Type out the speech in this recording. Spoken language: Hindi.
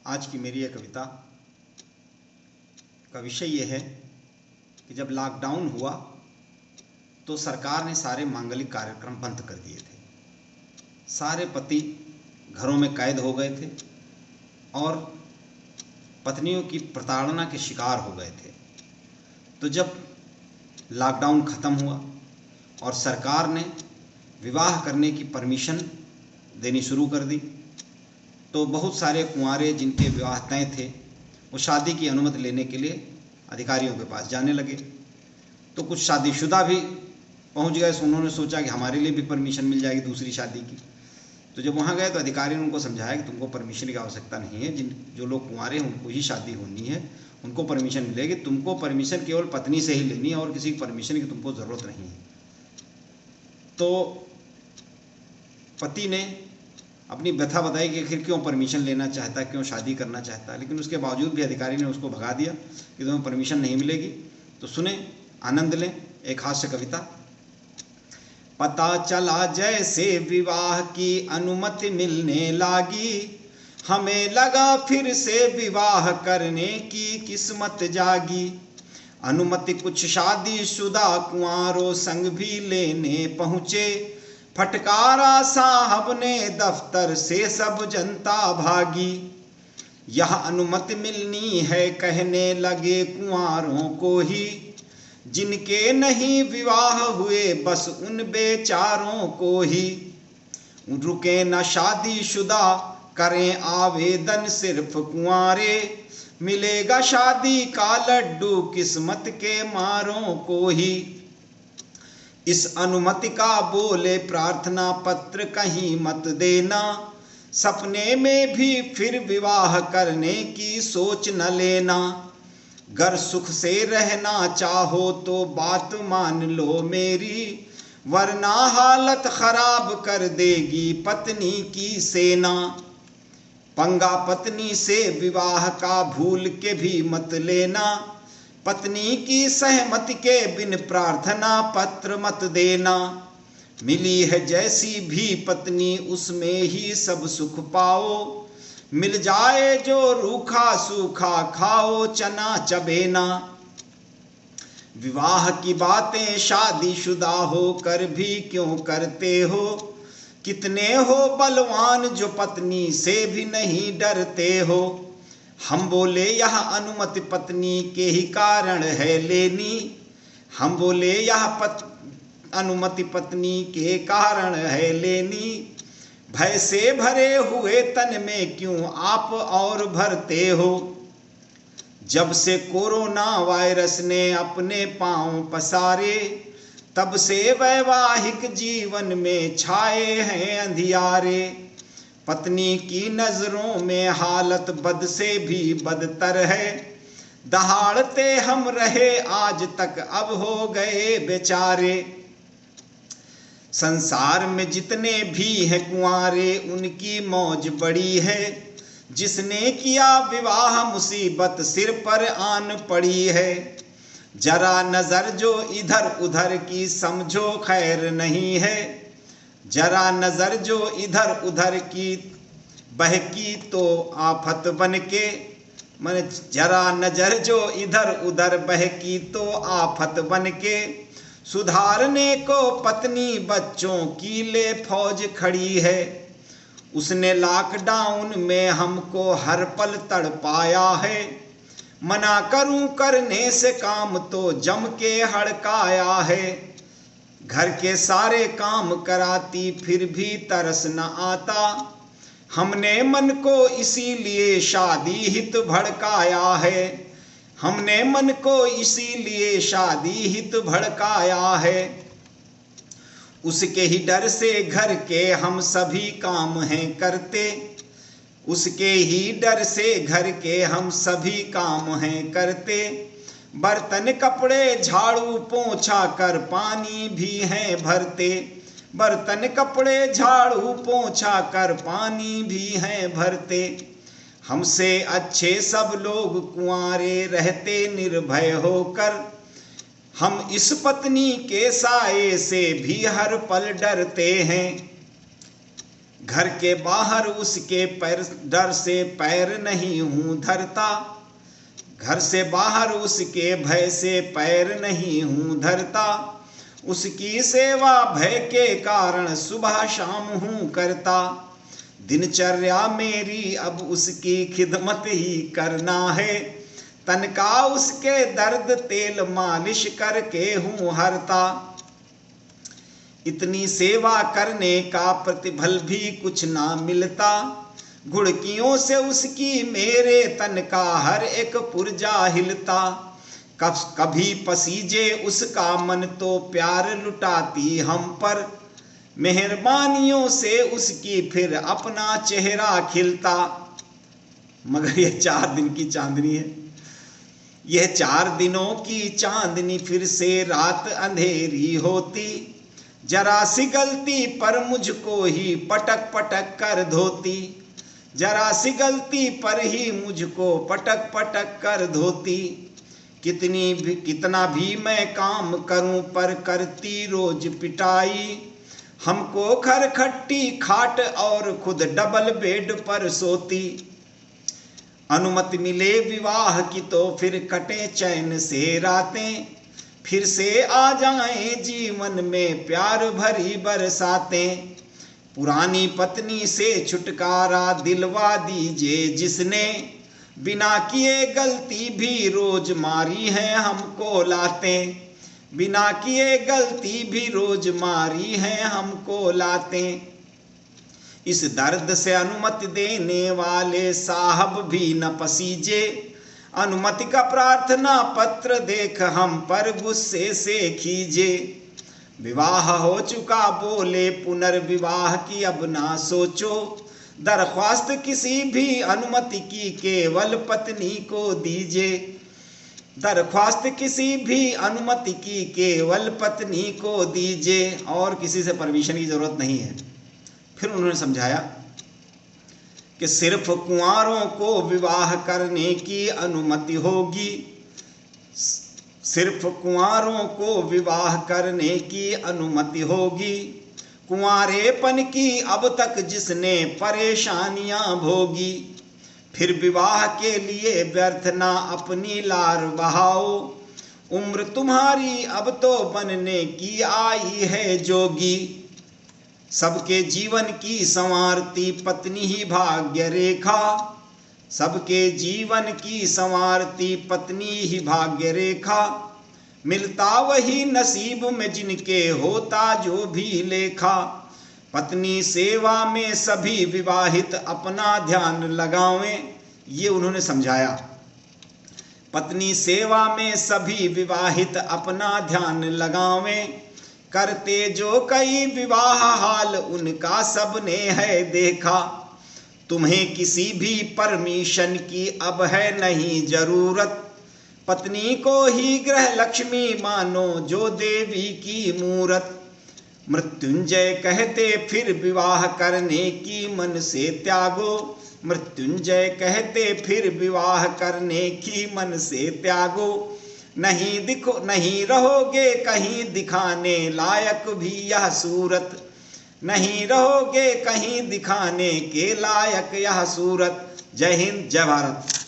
आज की मेरी यह कविता का विषय यह है कि जब लॉकडाउन हुआ तो सरकार ने सारे मांगलिक कार्यक्रम बंद कर दिए थे। सारे पति घरों में कैद हो गए थे और पत्नियों की प्रताड़ना के शिकार हो गए थे। तो जब लॉकडाउन ख़त्म हुआ और सरकार ने विवाह करने की परमिशन देनी शुरू कर दी, तो बहुत सारे कुंवारे जिनके विवाह तय थे वो शादी की अनुमति लेने के लिए अधिकारियों के पास जाने लगे। तो कुछ शादीशुदा भी पहुंच गए। उन्होंने सोचा कि हमारे लिए भी परमिशन मिल जाएगी दूसरी शादी की। तो जब वहाँ गए तो अधिकारी ने उनको समझाया कि तुमको परमिशन की आवश्यकता नहीं है, जो लोग कुंवारे हैं उनको ही शादी होनी है, उनको परमिशन मिलेगी। तुमको परमिशन केवल पत्नी से ही लेनी है और किसी परमिशन की तुमको ज़रूरत नहीं है। तो पति ने अपनी व्यथा बताई कि आखिर क्यों परमिशन लेना चाहता है, क्यों शादी करना चाहता है, लेकिन उसके बावजूद भी अधिकारी ने उसको भगा दिया कि तुम्हें परमिशन नहीं मिलेगी। तो सुने, आनंद लें एक हास्य कविता। पता चला जैसे विवाह की अनुमति मिलने लागी, हमें लगा फिर से विवाह करने की किस्मत जागी। अनुमति कुछ शादीशुदा कुंवारों संग भी लेने पहुँचे, फटकारा साहब ने दफ्तर से सब जनता भागी। यह अनुमति मिलनी है कहने लगे कुंवारों को ही, जिनके नहीं विवाह हुए बस उन बेचारों को ही। रुके न शादीशुदा करें आवेदन सिर्फ कुंवारे, मिलेगा शादी का लड्डू किस्मत के मारों को ही। इस अनुमति का बोले प्रार्थना पत्र कहीं मत देना, सपने में भी फिर विवाह करने की सोच न लेना। गर सुख से रहना चाहो तो बात मान लो मेरी, वरना हालत खराब कर देगी पत्नी की सेना। पंगा पत्नी से विवाह का भूल के भी मत लेना, पत्नी की सहमति के बिन प्रार्थना पत्र मत देना। मिली है जैसी भी पत्नी उसमें ही सब सुख पाओ, मिल जाए जो रूखा सूखा खाओ चना चबेना। विवाह की बातें शादीशुदा होकर भी क्यों करते हो, कितने हो बलवान जो पत्नी से भी नहीं डरते हो। हम बोले यह अनुमति पत्नी के ही कारण है लेनी, हम बोले यह अनुमति पत्नी के कारण है लेनी। भय से भरे हुए तन में क्यों आप और भरते हो, जब से कोरोना वायरस ने अपने पांव पसारे, तब से वैवाहिक जीवन में छाए हैं अंधियारे। पत्नी की नजरों में हालत बद से भी बदतर है, दहाड़ते हम रहे आज तक अब हो गए बेचारे। संसार में जितने भी हैं कुंवारे उनकी मौज बड़ी है, जिसने किया विवाह मुसीबत सिर पर आन पड़ी है। जरा नजर जो इधर उधर की समझो खैर नहीं है, जरा नजर जो इधर उधर की बहकी तो आफत बन के, मन जरा नजर जो इधर उधर बहकी तो आफत बन के। सुधारने को पत्नी बच्चों की ले फौज खड़ी है, उसने लॉकडाउन में हमको हर पल तड़पाया है। मना करूं करने से काम तो जम के हड़काया है, घर के सारे काम कराती फिर भी तरस न आता। हमने मन को इसीलिए शादी हित भड़काया है, हमने मन को इसीलिए शादी हित भड़काया है। उसके ही डर से घर के हम सभी काम हैं करते, उसके ही डर से घर के हम सभी काम हैं करते। बर्तन कपड़े झाड़ू पोंछा कर पानी भी हैं भरते, बर्तन कपड़े झाड़ू पोंछा कर पानी भी हैं भरते। हमसे अच्छे सब लोग कुंवारे रहते निर्भय होकर, हम इस पत्नी के साये से भी हर पल डरते हैं। घर के बाहर उसके पैर डर से पैर नहीं हूँ धरता, घर से बाहर उसके भय से पैर नहीं हूँ धरता, उसकी सेवा भय के कारण सुबह शाम हूँ करता, दिनचर्या मेरी अब उसकी खिदमत ही करना है, तन का उसके दर्द तेल मालिश करके हूँ हरता, इतनी सेवा करने का प्रतिफल भी कुछ ना मिलता, घुड़कियों से उसकी मेरे तन का हर एक पुर्जा हिलता, कभी पसीजे उसका मन तो प्यार लुटाती हम पर, मेहरबानियों से उसकी फिर अपना चेहरा खिलता। मगर यह 4 दिन की चांदनी है, यह 4 दिनों की चांदनी फिर से रात अंधेरी होती, जरा सी गलती पर मुझको ही पटक पटक कर धोती, जरा सी गलती पर ही मुझको पटक पटक कर धोती, कितना भी मैं काम करूं पर करती रोज पिटाई, हमको खरखट्टी खाट और खुद डबल बेड पर सोती, अनुमति मिले विवाह की तो फिर कटे चैन से रातें, फिर से आ जाएं जीवन में प्यार भरी बरसातें, पुरानी पत्नी से छुटकारा दिलवा दीजिए जिसने, बिना किए गलती भी रोज मारी है हमको लातें, बिना किए गलती भी रोज मारी है हमको लातें, इस दर्द से अनुमति देने वाले साहब भी न पसीजे, अनुमति का प्रार्थना पत्र देख हम पर गुस्से से खींचे, विवाह हो चुका बोले पुनर्विवाह की अब ना सोचो, दरख्वास्त किसी भी अनुमति की केवल पत्नी को दीजिए, दरख्वास्त किसी भी अनुमति की केवल पत्नी को दीजिए, और किसी से परमिशन की जरूरत नहीं है। फिर उन्होंने समझाया कि सिर्फ कुंवारों को विवाह करने की अनुमति होगी, सिर्फ कुंवारों को विवाह करने की अनुमति होगी, कुंवारेपन की अब तक जिसने परेशानियां भोगी, फिर विवाह के लिए व्यर्थ ना अपनी लार बहाओ, उम्र तुम्हारी अब तो बनने की आई है जोगी, सबके जीवन की संवारती पत्नी ही भाग्य रेखा, सबके जीवन की संवारती पत्नी ही भाग्य रेखा, मिलता वही नसीब में जिनके होता जो भी लेखा, पत्नी सेवा में सभी विवाहित अपना ध्यान लगावें, ये उन्होंने समझाया। पत्नी सेवा में सभी विवाहित अपना ध्यान लगावें, करते जो कई विवाह हाल उनका सबने है देखा, तुम्हें किसी भी परमिशन की अब है नहीं जरूरत, पत्नी को ही ग्रह लक्ष्मी मानो जो देवी की मूरत, मृत्युंजय कहते फिर विवाह करने की मन से त्यागो, मृत्युंजय कहते फिर विवाह करने की मन से त्यागो, नहीं रहोगे कहीं दिखाने लायक भी यह सूरत, नहीं रहोगे कहीं दिखाने के लायक यह सूरत। जय हिंद, जय भारत।